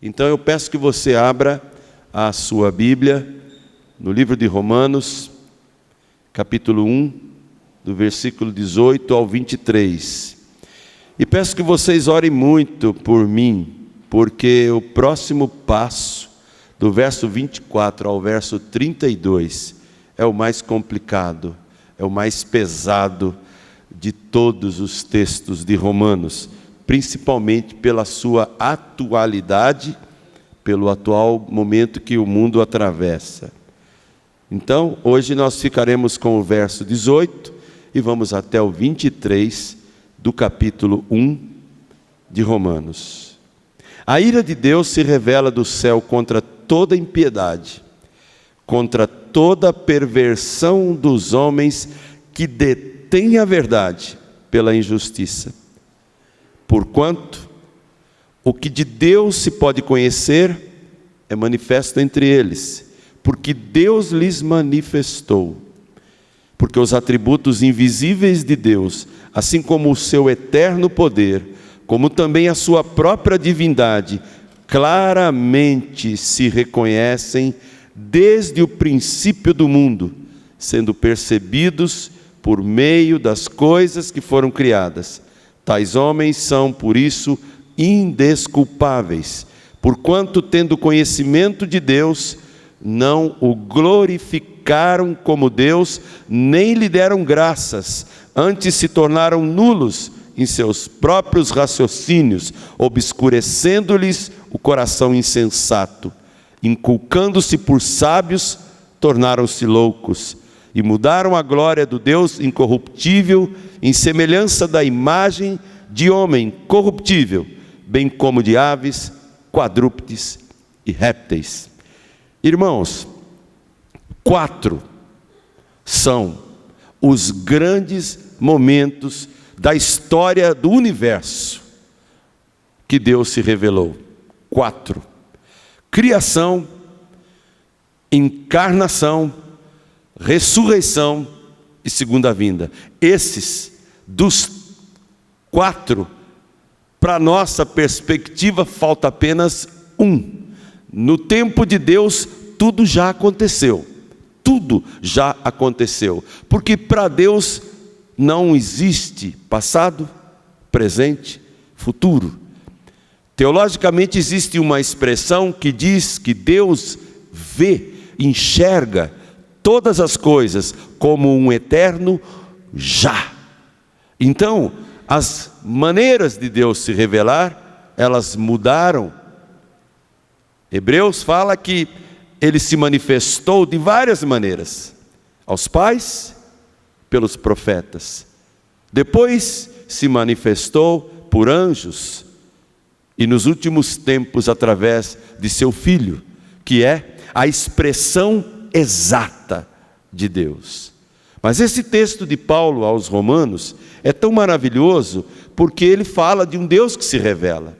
Então eu peço que você abra a sua Bíblia no livro de Romanos, capítulo 1, do versículo 18 ao 23. E peço que vocês orem muito por mim, porque o próximo passo, do verso 24 ao verso 32, é o mais complicado, é o mais pesado de todos os textos de Romanos, principalmente pela sua atualidade, pelo atual momento que o mundo atravessa. Então, hoje nós ficaremos com o verso 18 e vamos até o 23 do capítulo 1 de Romanos. A ira de Deus se revela do céu contra toda impiedade, contra toda perversão dos homens que detêm a verdade pela injustiça. Porquanto o que de Deus se pode conhecer é manifesto entre eles, porque Deus lhes manifestou. Porque os atributos invisíveis de Deus, assim como o seu eterno poder, como também a sua própria divindade, claramente se reconhecem desde o princípio do mundo, sendo percebidos por meio das coisas que foram criadas. Tais homens são, por isso, indesculpáveis, porquanto, tendo conhecimento de Deus, não o glorificaram como Deus, nem lhe deram graças, antes se tornaram nulos em seus próprios raciocínios, obscurecendo-lhes o coração insensato. Inculcando-se por sábios, tornaram-se loucos, e mudaram a glória do Deus incorruptível em semelhança da imagem de homem corruptível, bem como de aves, quadrúpedes e répteis. Irmãos, 4 são os grandes momentos da história do universo que Deus se revelou. 4: criação, encarnação, ressurreição e segunda vinda. Esses, dos 4, para nossa perspectiva, falta apenas um. No tempo de Deus, tudo já aconteceu. Tudo já aconteceu. Porque para Deus não existe passado, presente, futuro. Teologicamente existe uma expressão que diz que Deus vê, enxerga todas as coisas como um eterno já. Então, as maneiras de Deus se revelar, elas mudaram. Hebreus fala que Ele se manifestou de várias maneiras. Aos pais, pelos profetas. Depois se manifestou por anjos. E nos últimos tempos através de seu Filho, que é a expressão exata de Deus. Mas esse texto de Paulo aos Romanos é tão maravilhoso porque ele fala de um Deus que se revela.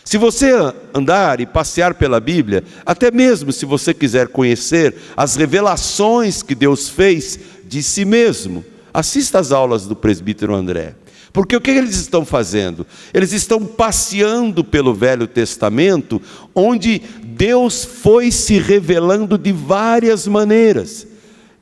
Se você andar e passear pela Bíblia, até mesmo se você quiser conhecer as revelações que Deus fez de si mesmo, assista às aulas do presbítero André. Porque o que eles estão fazendo? Eles estão passeando pelo Velho Testamento, onde Deus foi se revelando de várias maneiras.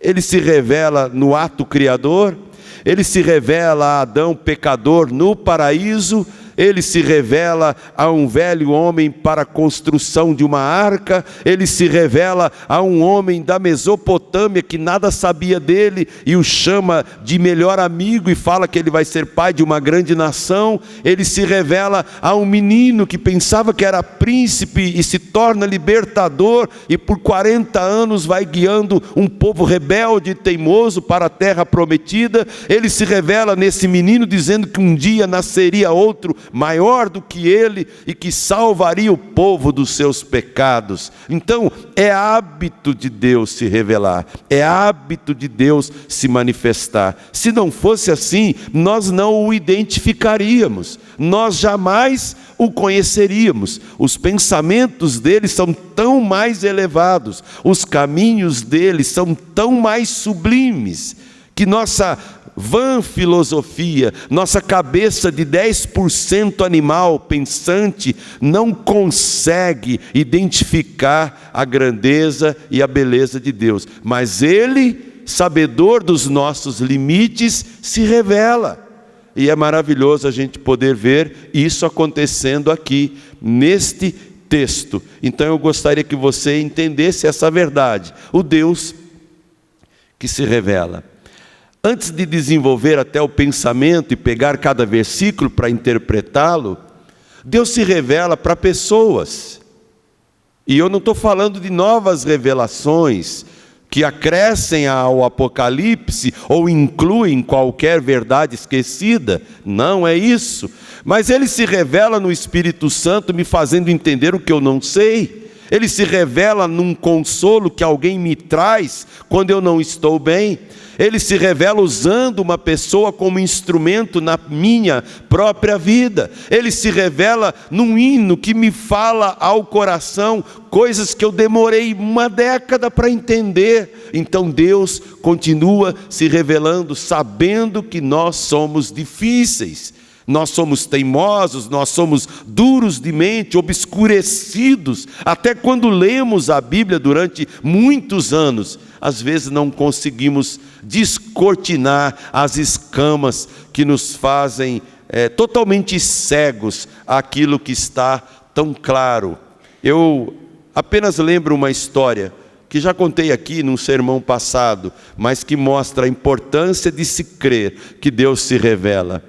Ele se revela no ato criador, ele se revela a Adão pecador no paraíso, ele se revela a um velho homem para a construção de uma arca, ele se revela a um homem da Mesopotâmia que nada sabia dele e o chama de melhor amigo e fala que ele vai ser pai de uma grande nação. Ele se revela a um menino que pensava que era príncipe e se torna libertador e por 40 anos vai guiando um povo rebelde e teimoso para a terra prometida. Ele se revela nesse menino dizendo que um dia nasceria outro maior do que ele e que salvaria o povo dos seus pecados. Então é hábito de Deus se revelar, é hábito de Deus se manifestar. Se não fosse assim, nós não o identificaríamos, nós jamais o conheceríamos. Os pensamentos dele são tão mais elevados, os caminhos dele são tão mais sublimes, que nossa vã filosofia, nossa cabeça de 10% animal pensante, não consegue identificar a grandeza e a beleza de Deus. Mas Ele, sabedor dos nossos limites, se revela. E é maravilhoso a gente poder ver isso acontecendo aqui, neste texto. Então eu gostaria que você entendesse essa verdade. O Deus que se revela. Antes de desenvolver até o pensamento e pegar cada versículo para interpretá-lo, Deus se revela para pessoas. E eu não estou falando de novas revelações que acrescem ao Apocalipse ou incluem qualquer verdade esquecida. Não é isso. Mas Ele se revela no Espírito Santo, me fazendo entender o que eu não sei. Ele se revela num consolo que alguém me traz quando eu não estou bem. Ele se revela usando uma pessoa como instrumento na minha própria vida. Ele se revela num hino que me fala ao coração coisas que eu demorei uma década para entender. Então Deus continua se revelando, sabendo que nós somos difíceis. Nós somos teimosos, nós somos duros de mente, obscurecidos. Até quando lemos a Bíblia durante muitos anos, às vezes não conseguimos descortinar as escamas que nos fazem totalmente cegos àquilo que está tão claro. Eu apenas lembro uma história que já contei aqui num sermão passado, mas que mostra a importância de se crer que Deus se revela.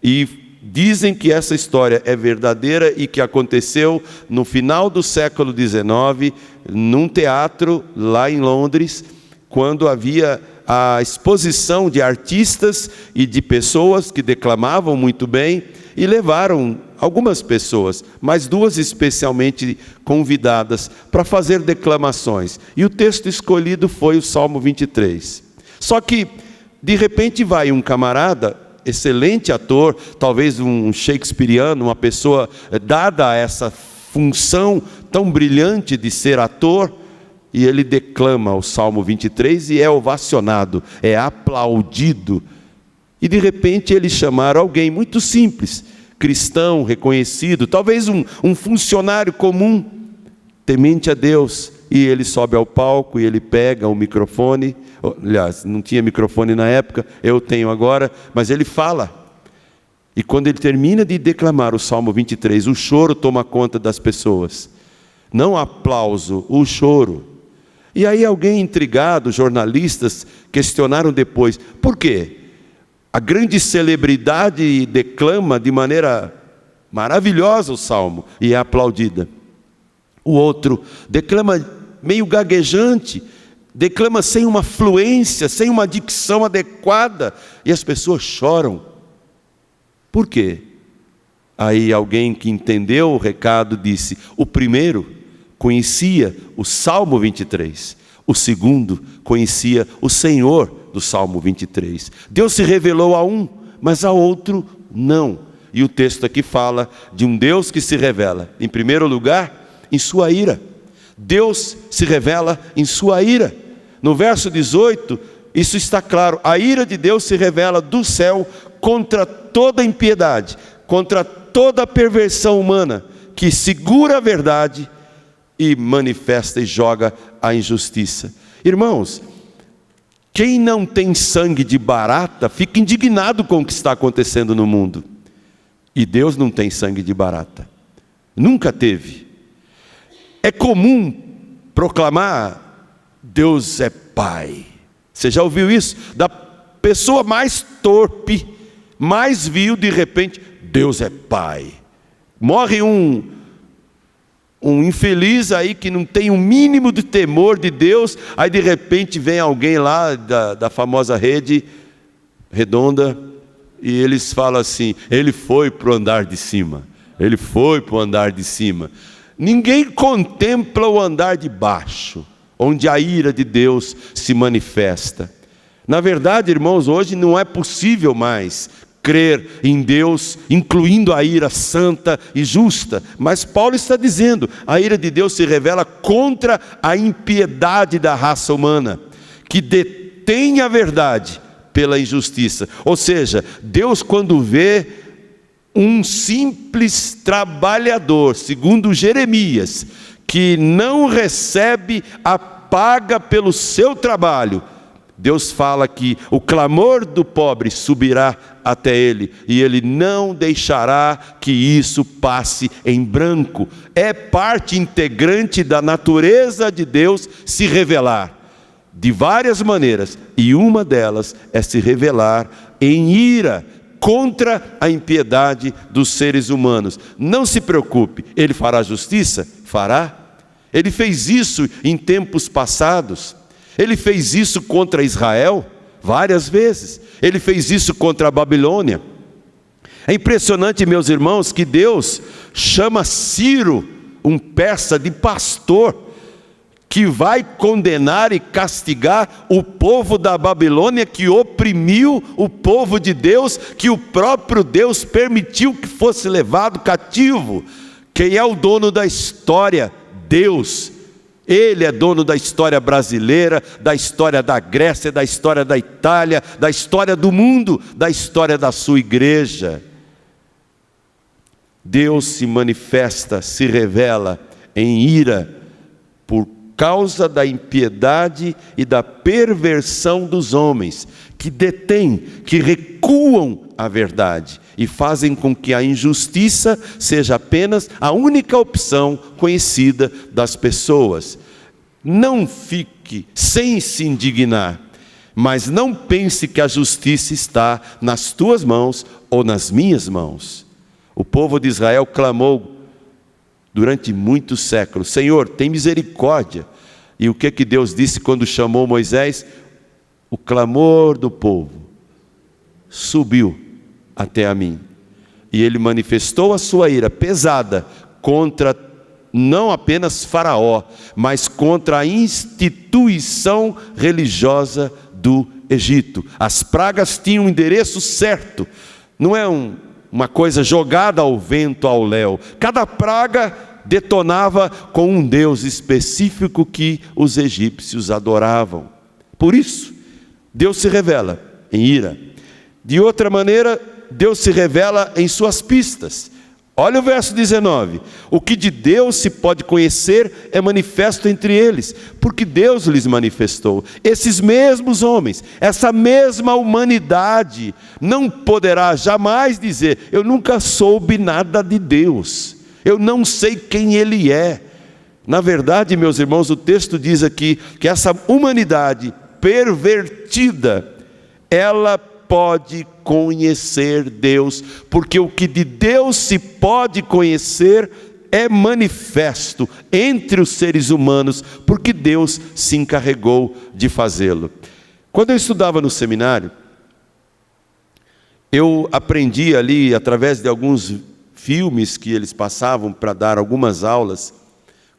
E dizem que essa história é verdadeira e que aconteceu no final do século XIX, num teatro lá em Londres, quando havia a exposição de artistas e de pessoas que declamavam muito bem, e levaram algumas pessoas, mas duas especialmente convidadas, para fazer declamações. E o texto escolhido foi o Salmo 23. Só que, de repente, vai um camarada, excelente ator, talvez um shakespeariano, uma pessoa dada a essa função tão brilhante de ser ator, e ele declama o Salmo 23 e é ovacionado, é aplaudido. E de repente eles chamaram alguém muito simples, cristão, reconhecido, talvez um funcionário comum, temente a Deus, e ele sobe ao palco e ele pega o microfone. Aliás, não tinha microfone na época, eu tenho agora, mas ele fala. E quando ele termina de declamar o Salmo 23, o choro toma conta das pessoas. Não aplauso, o choro. E aí alguém intrigado, jornalistas, questionaram depois, por quê? A grande celebridade declama de maneira maravilhosa o Salmo e é aplaudida. O outro declama meio gaguejante, declama sem uma fluência, sem uma dicção adequada, e as pessoas choram. Por quê? Aí alguém que entendeu o recado disse, o primeiro conhecia o Salmo 23, o segundo conhecia o Senhor do Salmo 23. Deus se revelou a um, mas a outro não. E o texto aqui fala de um Deus que se revela, em primeiro lugar, em sua ira. Deus se revela em sua ira. No verso 18, isso está claro. A ira de Deus se revela do céu contra toda impiedade, contra toda perversão humana, que segura a verdade e manifesta e joga a injustiça. Irmãos, quem não tem sangue de barata, fica indignado com o que está acontecendo no mundo. E Deus não tem sangue de barata. Nunca teve. É comum proclamar, Deus é Pai. Você já ouviu isso? Da pessoa mais torpe, mais vil, de repente, Deus é Pai. Morre um infeliz aí que não tem um mínimo de temor de Deus, aí de repente vem alguém lá da famosa rede redonda, e eles falam assim, ele foi para o andar de cima, ele foi para o andar de cima. Ninguém contempla o andar de baixo, onde a ira de Deus se manifesta. Na verdade, irmãos, hoje não é possível mais crer em Deus, incluindo a ira santa e justa. Mas Paulo está dizendo, a ira de Deus se revela contra a impiedade da raça humana, que detém a verdade pela injustiça. Ou seja, Deus, quando vê um simples trabalhador, segundo Jeremias, que não recebe a paga pelo seu trabalho, Deus fala que o clamor do pobre subirá até ele, e ele não deixará que isso passe em branco. É parte integrante da natureza de Deus se revelar de várias maneiras, e uma delas é se revelar em ira contra a impiedade dos seres humanos. Não se preocupe, ele fará justiça? Fará. Ele fez isso em tempos passados. Ele fez isso contra Israel várias vezes. Ele fez isso contra a Babilônia. É impressionante, meus irmãos, que Deus chama Ciro, um persa, de pastor, que vai condenar e castigar o povo da Babilônia, que oprimiu o povo de Deus, que o próprio Deus permitiu que fosse levado cativo. Quem é o dono da história? Deus. Ele é dono da história brasileira, da história da Grécia, da história da Itália, da história do mundo, da história da sua igreja. Deus se manifesta, se revela em ira por causa da impiedade e da perversão dos homens, que detêm, que recuam a verdade e fazem com que a injustiça seja apenas a única opção conhecida das pessoas. Não fique sem se indignar, mas não pense que a justiça está nas tuas mãos ou nas minhas mãos. O povo de Israel clamou durante muitos séculos: Senhor, tem misericórdia. E o que Deus disse quando chamou Moisés? O clamor do povo subiu até a mim. E ele manifestou a sua ira pesada contra não apenas Faraó, mas contra a instituição religiosa do Egito. As pragas tinham um endereço certo, não é uma coisa jogada ao vento, ao léu. Cada praga detonava com um Deus específico que os egípcios adoravam. Por isso, Deus se revela em ira. De outra maneira, Deus se revela em suas pistas. Olha o verso 19: o que de Deus se pode conhecer é manifesto entre eles, porque Deus lhes manifestou. Esses mesmos homens, essa mesma humanidade, não poderá jamais dizer: eu nunca soube nada de Deus, eu não sei quem Ele é. Na verdade, meus irmãos, o texto diz aqui que essa humanidade pervertida, ela pode conhecer Deus, porque o que de Deus se pode conhecer é manifesto entre os seres humanos, porque Deus se encarregou de fazê-lo. Quando eu estudava no seminário, eu aprendi ali, através de alguns filmes que eles passavam para dar algumas aulas,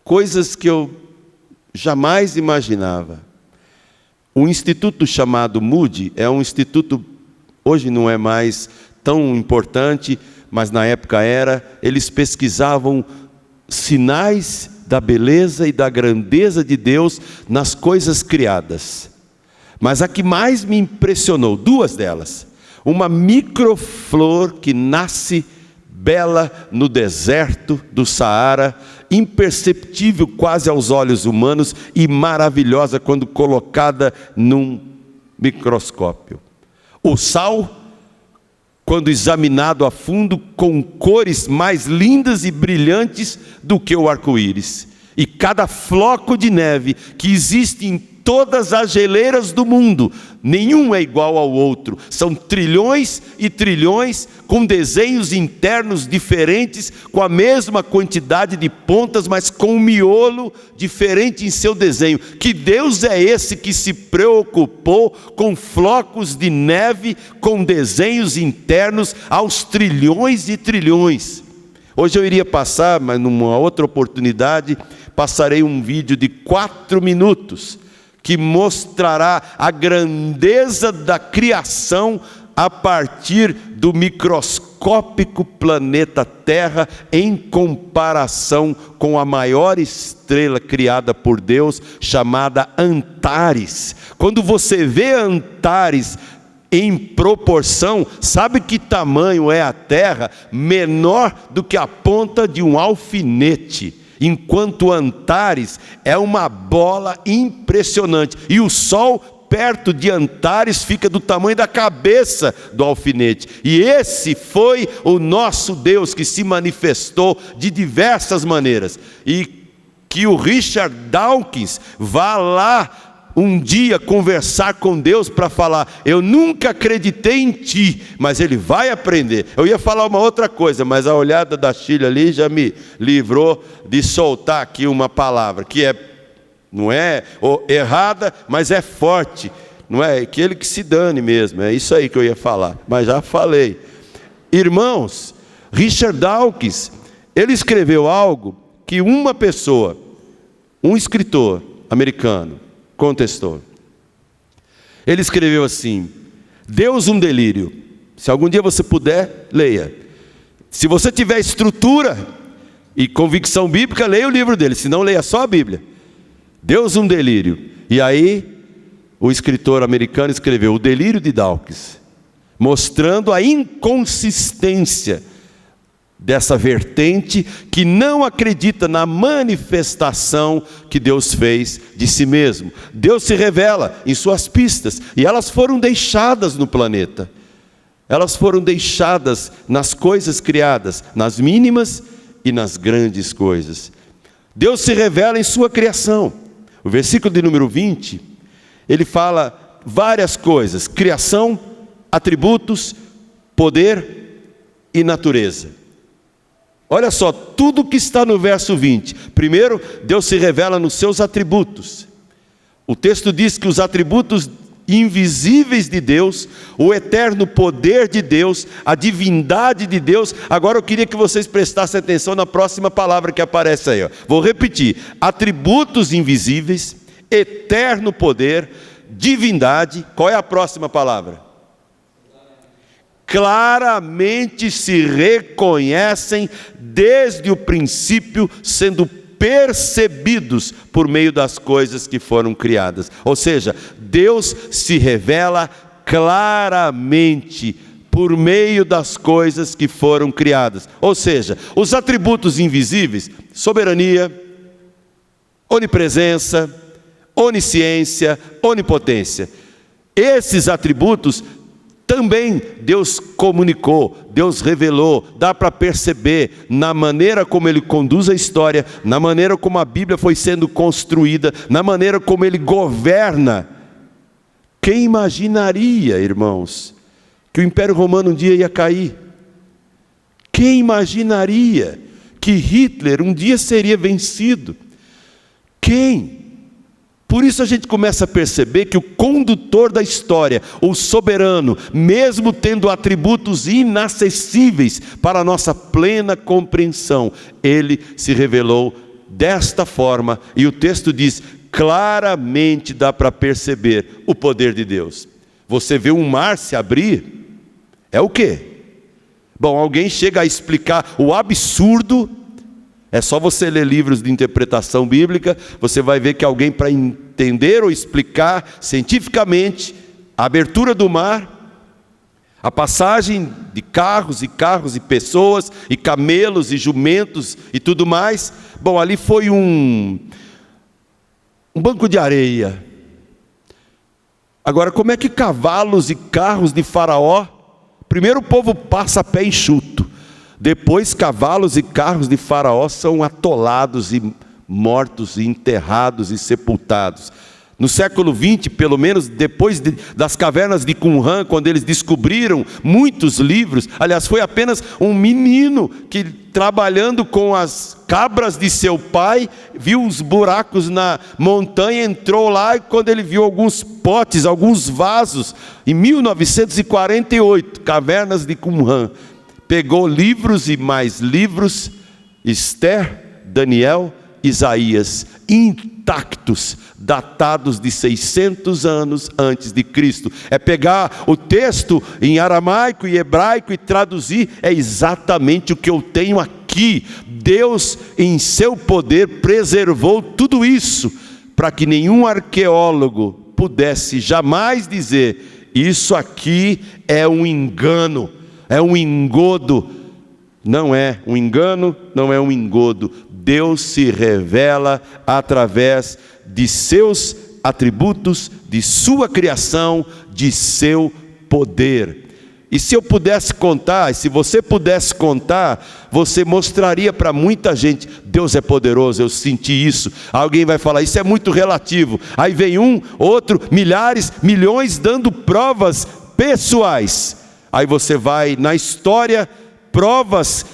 coisas que eu jamais imaginava. Um instituto chamado Moody é um instituto, hoje não é mais tão importante, mas na época era. Eles pesquisavam sinais da beleza e da grandeza de Deus nas coisas criadas. Mas a que mais me impressionou, duas delas: uma microflor que nasce bela no deserto do Saara, imperceptível quase aos olhos humanos e maravilhosa quando colocada num microscópio. O sal, quando examinado a fundo, com cores mais lindas e brilhantes do que o arco-íris. E cada floco de neve que existe em todas as geleiras do mundo, nenhum é igual ao outro. São trilhões e trilhões, com desenhos internos diferentes, com a mesma quantidade de pontas, mas com um miolo diferente em seu desenho. Que Deus é esse que se preocupou com flocos de neve, com desenhos internos aos trilhões e trilhões? Hoje eu iria passar, mas numa outra oportunidade, passarei um vídeo de 4 minutos, que mostrará a grandeza da criação a partir do microscópico planeta Terra, em comparação com a maior estrela criada por Deus, chamada Antares. Quando você vê Antares em proporção, sabe que tamanho é a terra? Menor do que a ponta de um alfinete, enquanto Antares é uma bola impressionante, e o Sol perto de Antares fica do tamanho da cabeça do alfinete. E esse foi o nosso Deus que se manifestou de diversas maneiras, e que o Richard Dawkins vá lá um dia conversar com Deus para falar: eu nunca acreditei em ti, mas ele vai aprender. Eu ia falar uma outra coisa, mas a olhada da Sheila ali já me livrou de soltar aqui uma palavra, que não é errada, mas é forte, não é? Aquele que se dane mesmo, é isso aí que eu ia falar, mas já falei. Irmãos, Richard Dawkins, ele escreveu algo que uma pessoa, um escritor americano, contestou. Ele escreveu assim: Deus um delírio. Se algum dia você puder, leia. Se você tiver estrutura e convicção bíblica, leia o livro dele, se não, leia só a Bíblia. Deus um delírio. E aí o escritor americano escreveu o delírio de Dawkins, mostrando a inconsistência dessa vertente que não acredita na manifestação que Deus fez de si mesmo. Deus se revela em suas pistas, e elas foram deixadas no planeta. Elas foram deixadas nas coisas criadas, nas mínimas e nas grandes coisas. Deus se revela em sua criação. O versículo de número 20, ele fala várias coisas: criação, atributos, poder e natureza. Olha só, tudo que está no verso 20. Primeiro, Deus se revela nos seus atributos. O texto diz que os atributos invisíveis de Deus, o eterno poder de Deus, a divindade de Deus. Agora eu queria que vocês prestassem atenção na próxima palavra que aparece aí, ó. Vou repetir: atributos invisíveis, eterno poder, divindade. Qual é a próxima palavra? Claramente se reconhecem desde o princípio, sendo percebidos por meio das coisas que foram criadas. Ou seja, Deus se revela claramente por meio das coisas que foram criadas. Ou seja, os atributos invisíveis: soberania, onipresença, onisciência, onipotência. Esses atributos também Deus comunicou, Deus revelou, dá para perceber na maneira como Ele conduz a história, na maneira como a Bíblia foi sendo construída, na maneira como Ele governa. Quem imaginaria, irmãos, que o Império Romano um dia ia cair? Quem imaginaria que Hitler um dia seria vencido? Quem? Por isso a gente começa a perceber que o condutor da história, o soberano, mesmo tendo atributos inacessíveis para a nossa plena compreensão, Ele se revelou desta forma, e o texto diz: claramente dá para perceber o poder de Deus. Você vê um mar se abrir, é o quê? Bom, alguém chega a explicar o absurdo. É só você ler livros de interpretação bíblica, você vai ver que alguém, para entender ou explicar cientificamente a abertura do mar, a passagem de carros e pessoas, e camelos e jumentos e tudo mais, bom, ali foi um banco de areia. Agora, como é que cavalos e carros de Faraó, primeiro o povo passa a pé enxuto, depois cavalos e carros de Faraó são atolados e mortos e enterrados e sepultados. No século XX, pelo menos depois das cavernas de Qumran, quando eles descobriram muitos livros, aliás, foi apenas um menino que, trabalhando com as cabras de seu pai, viu os buracos na montanha, entrou lá, e quando ele viu alguns potes, alguns vasos, em 1948, cavernas de Qumran, pegou livros e mais livros, Esther, Daniel, Isaías, intactos, datados de 600 anos antes de Cristo. É pegar o texto em aramaico e hebraico e traduzir. É exatamente o que eu tenho aqui. Deus, em seu poder, preservou tudo isso, para que nenhum arqueólogo pudesse jamais dizer: isso aqui é um engano, é um engodo. Não é um engano, não é um engodo. Deus se revela através de seus atributos, de sua criação, de seu poder. E se eu pudesse contar, se você pudesse contar, você mostraria para muita gente: Deus é poderoso, eu senti isso. Alguém vai falar: isso é muito relativo. Aí vem um, outro, milhares, milhões dando provas pessoais. Aí você vai na história, provas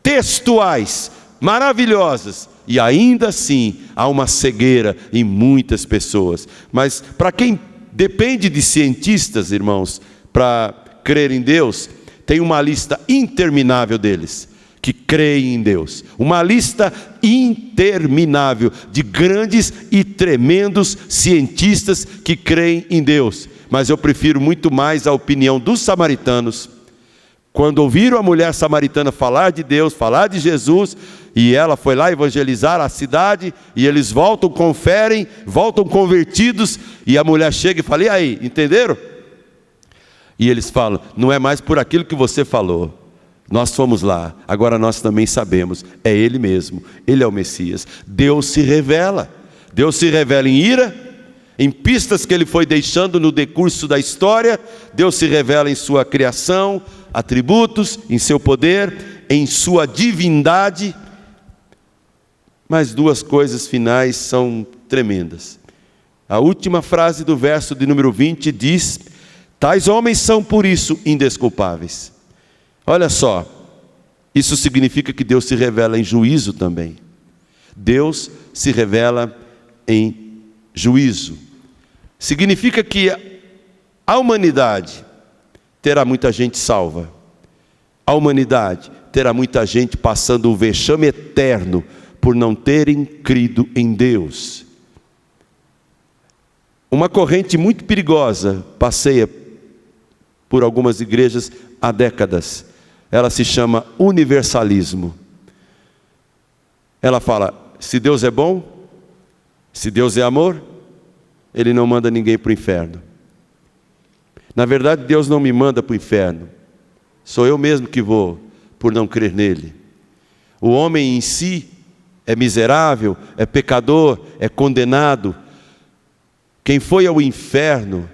textuais, maravilhosas. E ainda assim, há uma cegueira em muitas pessoas. Mas para quem depende de cientistas, irmãos, para crer em Deus, tem uma lista interminável deles que creem em Deus. Uma lista interminável de grandes e tremendos cientistas que creem em Deus. Mas eu prefiro muito mais a opinião dos samaritanos. Quando ouviram a mulher samaritana falar de Deus, falar de Jesus, e ela foi lá evangelizar a cidade, e eles voltam, conferem, voltam convertidos, e a mulher chega e fala: e aí, entenderam? E eles falam: não é mais por aquilo que você falou, nós fomos lá, agora nós também sabemos, é Ele mesmo, Ele é o Messias. Deus se revela em ira, em pistas que Ele foi deixando no decurso da história. Deus se revela em sua criação, atributos, em seu poder, em sua divindade. Mas duas coisas finais são tremendas. A última frase do verso de número 20 diz: tais homens são por isso indesculpáveis. Olha só, isso significa que Deus se revela em juízo também. Deus se revela em juízo. Significa que a humanidade terá muita gente salva. A humanidade terá muita gente passando o vexame eterno por não terem crido em Deus. Uma corrente muito perigosa passeia por algumas igrejas há décadas. Ela se chama universalismo. Ela fala: se Deus é bom, se Deus é amor, Ele não manda ninguém para o inferno. Na verdade, Deus não me manda para o inferno, sou eu mesmo que vou, por não crer nele. O homem em si é miserável, é pecador, é condenado. Quem foi ao inferno,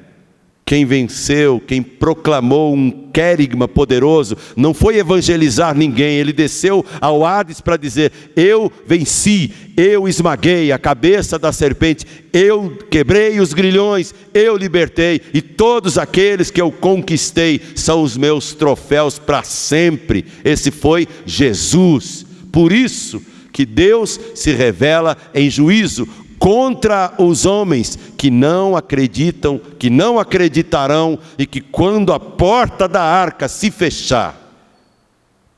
quem venceu, quem proclamou um querigma poderoso, não foi evangelizar ninguém. Ele desceu ao Hades para dizer: eu venci, eu esmaguei a cabeça da serpente, eu quebrei os grilhões, eu libertei, e todos aqueles que eu conquistei são os meus troféus para sempre. Esse foi Jesus. Por isso que Deus se revela em juízo contra os homens que não acreditam, que não acreditarão, e que quando a porta da arca se fechar,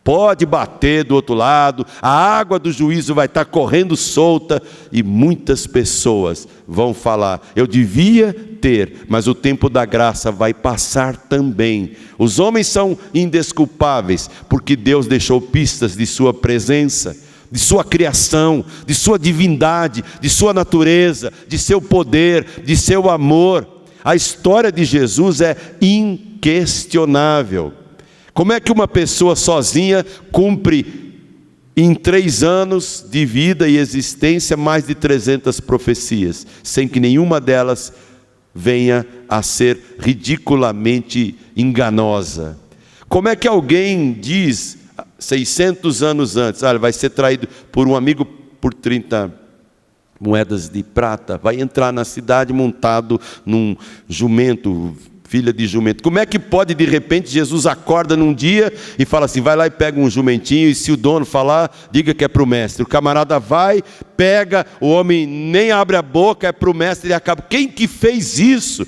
pode bater do outro lado, a água do juízo vai estar correndo solta, e muitas pessoas vão falar: eu devia ter, mas o tempo da graça vai passar também. Os homens são indesculpáveis, porque Deus deixou pistas de sua presença, de sua criação, de sua divindade, de sua natureza, de seu poder, de seu amor. A história de Jesus é inquestionável. Como é que uma pessoa sozinha cumpre em 3 anos de vida e existência mais de 300 profecias, sem que nenhuma delas venha a ser ridiculamente enganosa? Como é que alguém diz 600 anos antes: ele vai ser traído por um amigo por 30 moedas de prata, vai entrar na cidade montado num jumento, filha de jumento? Como é que pode, de repente, Jesus acorda num dia e fala assim: vai lá e pega um jumentinho, e se o dono falar, diga que é para o mestre. O camarada vai, pega, o homem nem abre a boca, é para o mestre e acaba. Quem que fez isso?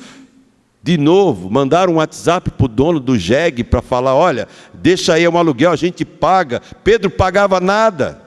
De novo, mandaram um WhatsApp para o dono do jegue para falar: olha, deixa aí um aluguel, a gente paga. Pedro pagava nada,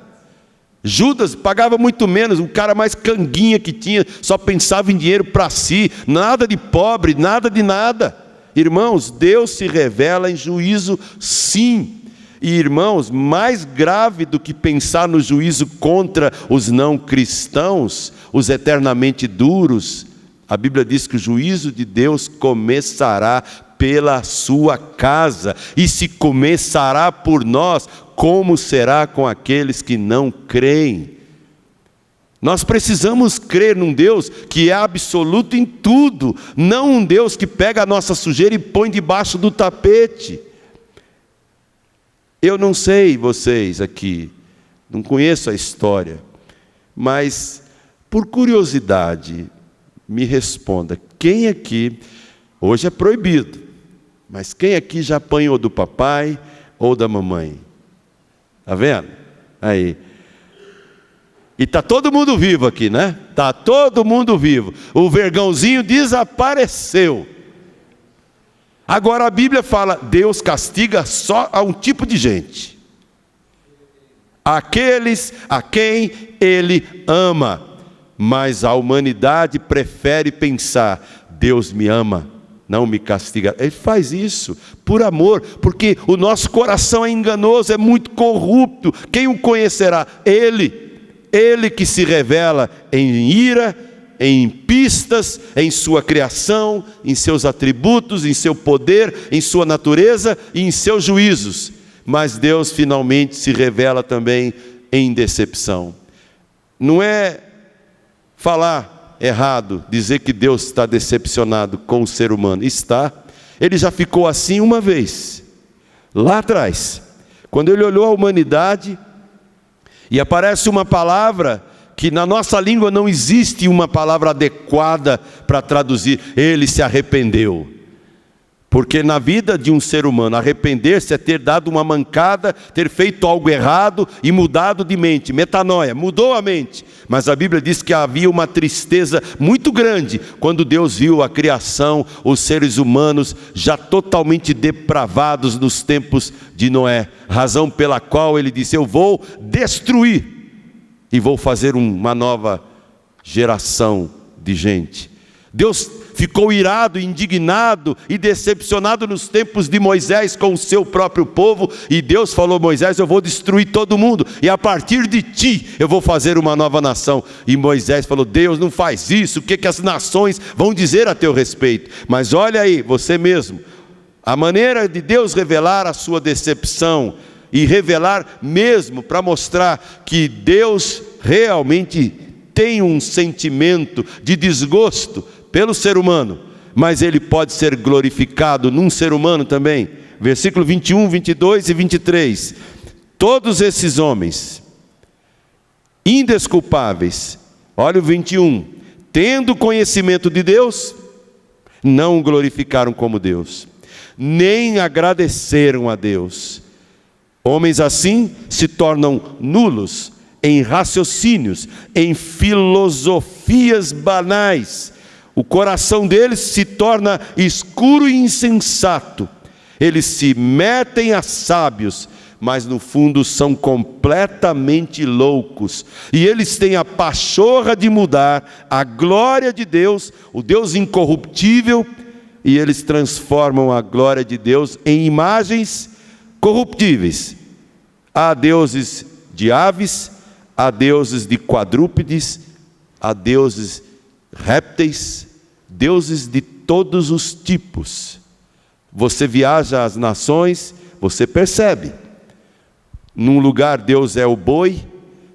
Judas pagava muito menos, o cara mais canguinha que tinha, só pensava em dinheiro para si, nada de pobre, nada de nada. Irmãos, Deus se revela em juízo, sim. E irmãos, mais grave do que pensar no juízo contra os não cristãos, os eternamente duros, A Bíblia diz que o juízo de Deus começará pela sua casa. E se começará por nós, como será com aqueles que não creem? Nós precisamos crer num Deus que é absoluto em tudo, não um Deus que pega a nossa sujeira e põe debaixo do tapete. Eu não sei vocês aqui, não conheço a história, mas por curiosidade, me responda, quem aqui, hoje é proibido, mas quem aqui já apanhou do papai ou da mamãe? Está vendo? Aí. E está todo mundo vivo aqui, né? Está todo mundo vivo. O vergãozinho desapareceu. Agora a Bíblia fala, Deus castiga só a um tipo de gente. Aqueles a quem Ele ama. Mas a humanidade prefere pensar, Deus me ama, não me castiga. Ele faz isso por amor, porque o nosso coração é enganoso, é muito corrupto. Quem o conhecerá? Ele que se revela em ira, em pistas, em sua criação, em seus atributos, em seu poder, em sua natureza e em seus juízos. Mas Deus finalmente se revela também em decepção. Não é falar errado, dizer que Deus está decepcionado com o ser humano. Está. Ele já ficou assim uma vez, lá atrás, quando Ele olhou a humanidade, e aparece uma palavra que na nossa língua não existe uma palavra adequada para traduzir, Ele se arrependeu. Porque na vida de um ser humano, arrepender-se é ter dado uma mancada, ter feito algo errado e mudado de mente, metanoia, mudou a mente. Mas a Bíblia diz que havia uma tristeza muito grande quando Deus viu a criação, os seres humanos já totalmente depravados nos tempos de Noé. Razão pela qual Ele disse, eu vou destruir e vou fazer uma nova geração de gente. Deus ficou irado, indignado e decepcionado nos tempos de Moisés com o seu próprio povo, e Deus falou, Moisés, eu vou destruir todo mundo, e a partir de ti eu vou fazer uma nova nação. E Moisés falou, Deus, não faz isso, o que as nações vão dizer a teu respeito? Mas olha aí, você mesmo, a maneira de Deus revelar a sua decepção, e revelar mesmo para mostrar que Deus realmente tem um sentimento de desgosto pelo ser humano, mas Ele pode ser glorificado num ser humano também. Versículo 21, 22 e 23. Todos esses homens, indesculpáveis, olha o 21, tendo conhecimento de Deus, não o glorificaram como Deus, nem agradeceram a Deus. Homens assim se tornam nulos em raciocínios, em filosofias banais. O coração deles se torna escuro e insensato. Eles se metem a sábios, mas no fundo são completamente loucos. E eles têm a pachorra de mudar a glória de Deus, o Deus incorruptível, e eles transformam a glória de Deus em imagens corruptíveis. Há deuses de aves, há deuses de quadrúpedes, há deuses répteis, deuses de todos os tipos. Você viaja às nações, você percebe. Num lugar Deus é o boi,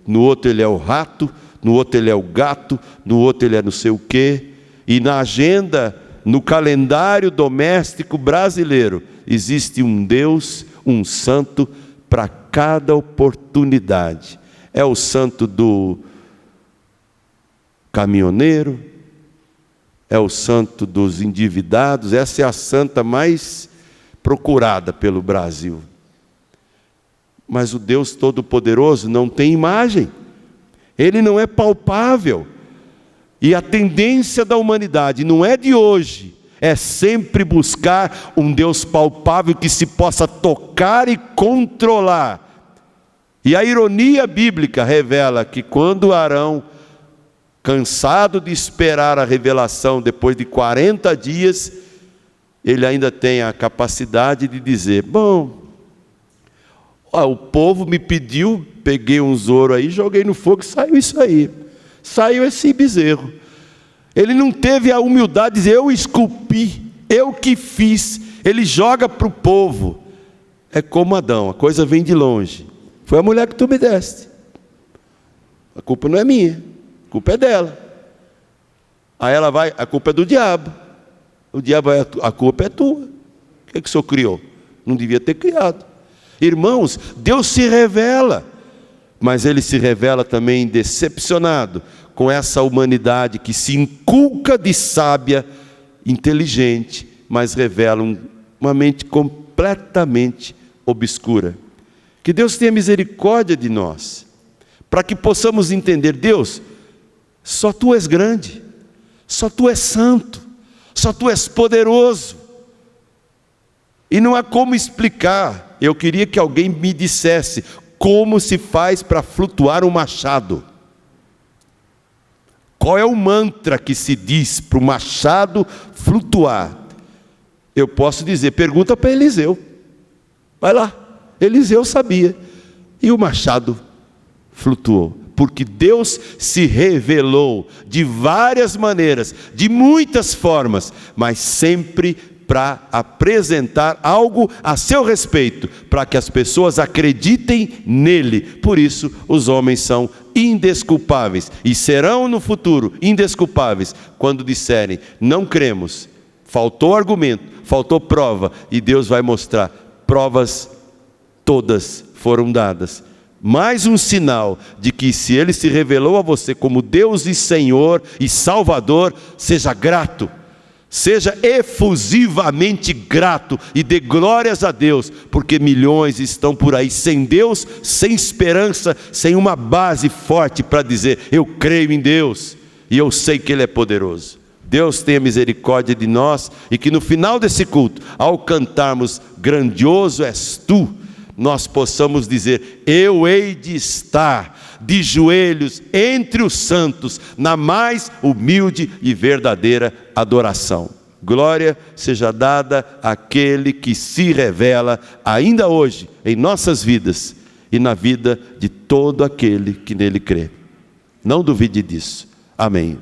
no outro Ele é o rato, no outro Ele é o gato, no outro Ele é não sei o quê. E na agenda, no calendário doméstico brasileiro, existe um Deus, um santo para cada oportunidade. É o santo do caminhoneiro, é o santo dos endividados. Essa é a santa mais procurada pelo Brasil. Mas o Deus Todo-Poderoso não tem imagem, Ele não é palpável. E a tendência da humanidade não é de hoje, é sempre buscar um Deus palpável que se possa tocar e controlar. E a ironia bíblica revela que quando Arão, cansado de esperar a revelação depois de 40 dias, ele ainda tem a capacidade de dizer, bom, o povo me pediu, peguei uns ouro aí, joguei no fogo e saiu isso aí. Saiu esse bezerro. Ele não teve a humildade de dizer, eu esculpi, eu que fiz. Ele joga para o povo. É como Adão, a coisa vem de longe. Foi a mulher que tu me deste. A culpa não é minha, a culpa é dela. Aí ela vai, a culpa é do diabo. O diabo vai, a culpa é tua. O que o Senhor criou? Não devia ter criado. Irmãos, Deus se revela, mas Ele se revela também decepcionado com essa humanidade que se inculca de sábia, inteligente, mas revela uma mente completamente obscura. Que Deus tenha misericórdia de nós, para que possamos entender, Deus, só Tu és grande, só Tu és santo, só Tu és poderoso, e não há como explicar. Eu queria que alguém me dissesse como se faz para flutuar um machado. Qual é o mantra que se diz para o machado flutuar? Eu posso dizer, pergunta para Eliseu. Vai lá, Eliseu sabia. E o machado flutuou. Porque Deus se revelou de várias maneiras, de muitas formas, mas sempre para apresentar algo a seu respeito, para que as pessoas acreditem nele. Por isso, os homens são indesculpáveis, e serão no futuro indesculpáveis, quando disserem, não cremos, faltou argumento, faltou prova, e Deus vai mostrar, provas todas foram dadas. Mais um sinal de que se Ele se revelou a você como Deus e Senhor e Salvador, seja grato. Seja efusivamente grato e dê glórias a Deus, porque milhões estão por aí sem Deus, sem esperança, sem uma base forte para dizer, eu creio em Deus e eu sei que Ele é poderoso. Deus tenha misericórdia de nós e que no final desse culto, ao cantarmos grandioso és Tu, nós possamos dizer, eu hei de estar de joelhos entre os santos, na mais humilde e verdadeira adoração. Glória seja dada àquele que se revela ainda hoje em nossas vidas e na vida de todo aquele que nele crê. Não duvide disso. Amém.